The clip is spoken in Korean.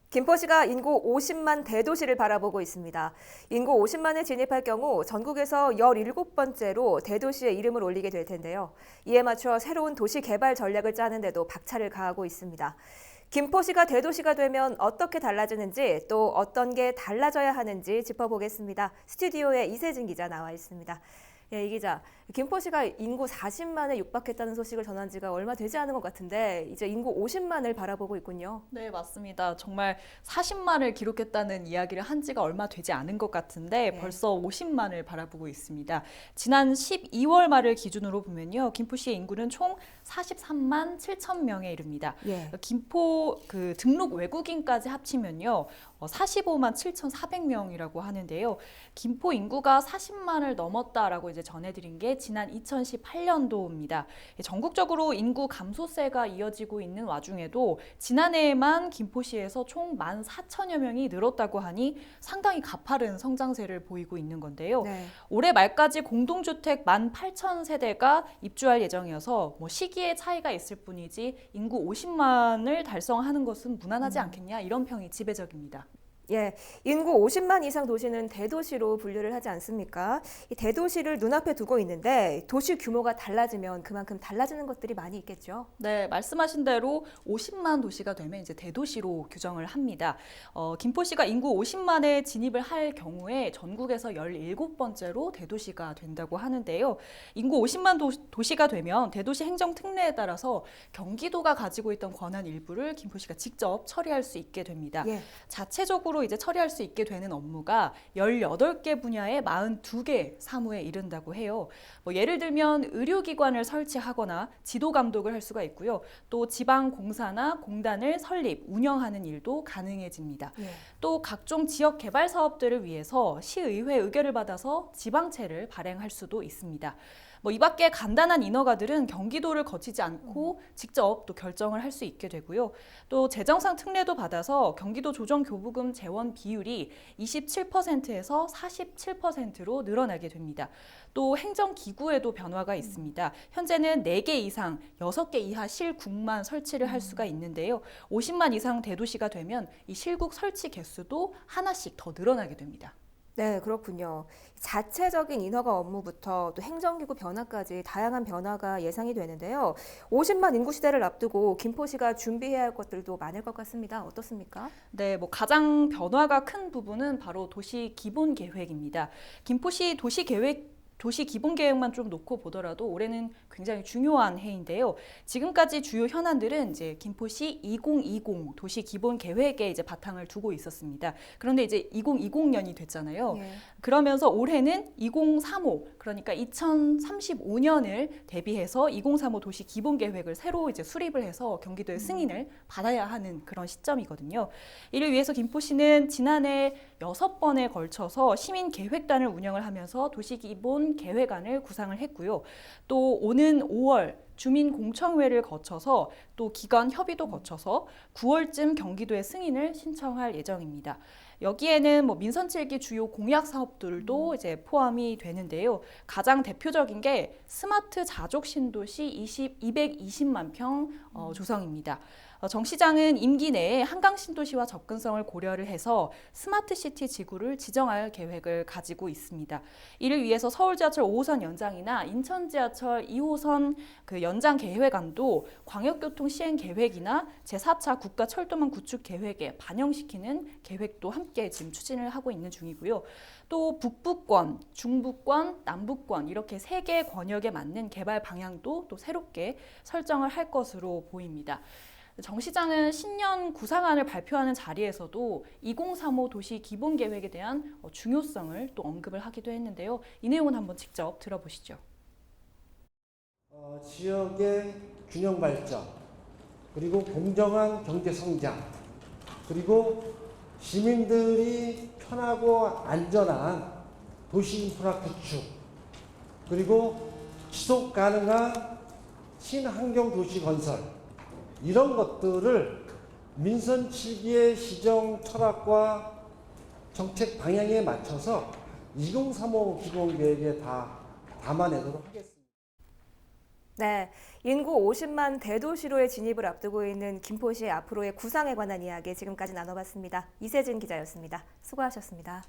김포시가 인구 50만 대도시를 바라보고 있습니다. 인구 50만에 진입할 경우 전국에서 17번째로 대도시의 이름을 올리게 될 텐데요. 이에 맞춰 새로운 도시 개발 전략을 짜는데도 박차를 가하고 있습니다. 김포시가 대도시가 되면 어떻게 달라지는지 또 어떤 게 달라져야 하는지 짚어보겠습니다. 스튜디오에 이세진 기자 나와 있습니다. 이 기자, 김포시가 인구 40만에 육박했다는 소식을 전한 지가 얼마 되지 않은 것 같은데 이제 인구 50만을 바라보고 있군요. 네, 맞습니다. 정말 40만을 기록했다는 이야기를 한 지가 얼마 되지 않은 것 같은데 네. 벌써 50만을 바라보고 있습니다. 지난 12월 말을 기준으로 보면요. 김포시의 인구는 총 43만 7천 명에 이릅니다. 예. 김포 등록 외국인까지 합치면요. 45만 7,400명이라고 하는데요. 김포 인구가 40만을 넘었다라고 이제 전해드린 게 지난 2018년도입니다. 전국적으로 인구 감소세가 이어지고 있는 와중에도 지난해에만 김포시에서 총 14,000여 명이 늘었다고 하니 상당히 가파른 성장세를 보이고 있는 건데요. 네. 올해 말까지 공동주택 18,000세대가 입주할 예정이어서 시기의 차이가 있을 뿐이지 인구 50만을 달성하는 것은 무난하지 않겠냐 이런 평이 지배적입니다. 예, 인구 50만 이상 도시는 대도시로 분류를 하지 않습니까? 이 대도시를 눈앞에 두고 있는데 도시 규모가 달라지면 그만큼 달라지는 것들이 많이 있겠죠. 네, 말씀하신 대로 50만 도시가 되면 이제 대도시로 규정을 합니다. 김포시가 인구 50만에 진입을 할 경우에 전국에서 17번째로 대도시가 된다고 하는데요. 인구 50만 도시가 되면 대도시 행정 특례에 따라서 경기도가 가지고 있던 권한 일부를 김포시가 직접 처리할 수 있게 됩니다. 예. 자체적으로 이제 처리할 수 있게 되는 업무가 18개 분야의 42개 사무에 이른다고 해요. 예를 들면 의료기관을 설치하거나 지도 감독을 할 수가 있고요. 또 지방공사나 공단을 설립, 운영하는 일도 가능해집니다. 예. 또 각종 지역 개발 사업들을 위해서 시의회 의결을 받아서 지방채를 발행할 수도 있습니다. 이 밖에 간단한 인허가들은 경기도를 거치지 않고 직접 또 결정을 할 수 있게 되고요. 또 재정상 특례도 받아서 경기도 조정교부금 재원 비율이 27%에서 47%로 늘어나게 됩니다. 또 행정기구에도 변화가 있습니다. 현재는 4개 이상, 6개 이하 실국만 설치를 할 수가 있는데요. 50만 이상 대도시가 되면 이 실국 설치 개수도 하나씩 더 늘어나게 됩니다. 네, 그렇군요. 자체적인 인허가 업무부터 또 행정기구 변화까지 다양한 변화가 예상이 되는데요. 50만 인구 시대를 앞두고 김포시가 준비해야 할 것들도 많을 것 같습니다. 어떻습니까? 네, 가장 변화가 큰 부분은 바로 도시 기본 계획입니다. 김포시 도시 기본 계획만 좀 놓고 보더라도 올해는 굉장히 중요한 해인데요. 지금까지 주요 현안들은 이제 김포시 2020 도시 기본 계획에 이제 바탕을 두고 있었습니다. 그런데 이제 2020년이 됐잖아요. 예. 그러면서 올해는 2035, 그러니까 2035년을 대비해서 2035 도시 기본 계획을 새로 이제 수립을 해서 경기도의 승인을 받아야 하는 그런 시점이거든요. 이를 위해서 김포시는 지난해 6번에 걸쳐서 시민 계획단을 운영을 하면서 도시 기본 계획안을 구상을 했고요. 또 오는 5월 주민공청회를 거쳐서 또 기관 협의도 거쳐서 9월쯤 경기도의 승인을 신청할 예정입니다. 여기에는 민선 7기 주요 공약 사업들도 이제 포함이 되는데요. 가장 대표적인 게 스마트 자족 신도시 220만 평 조성입니다. 정 시장은 임기 내에 한강 신도시와 접근성을 고려를 해서 스마트시티 지구를 지정할 계획을 가지고 있습니다. 이를 위해서 서울지하철 5호선 연장이나 인천지하철 2호선 연장 계획안도 광역교통 시행 계획이나 제4차 국가철도망 구축 계획에 반영시키는 계획도 함께 지금 추진을 하고 있는 중이고요. 또 북부권, 중부권, 남부권 이렇게 3개 권역에 맞는 개발 방향도 또 새롭게 설정을 할 것으로 보입니다. 정 시장은 신년 구상안을 발표하는 자리에서도 2035 도시 기본 계획에 대한 중요성을 또 언급을 하기도 했는데요. 이 내용은 한번 직접 들어보시죠. 지역의 균형 발전, 그리고 공정한 경제 성장, 그리고 시민들이 편하고 안전한 도시 인프라 구축, 그리고 지속 가능한 친환경 도시 건설, 이런 것들을 민선 7기의 시정 철학과 정책 방향에 맞춰서 2035 기본계획에 다 담아내도록 하겠습니다. 네, 인구 50만 대도시로의 진입을 앞두고 있는 김포시의 앞으로의 구상에 관한 이야기 지금까지 나눠봤습니다. 이세진 기자였습니다. 수고하셨습니다.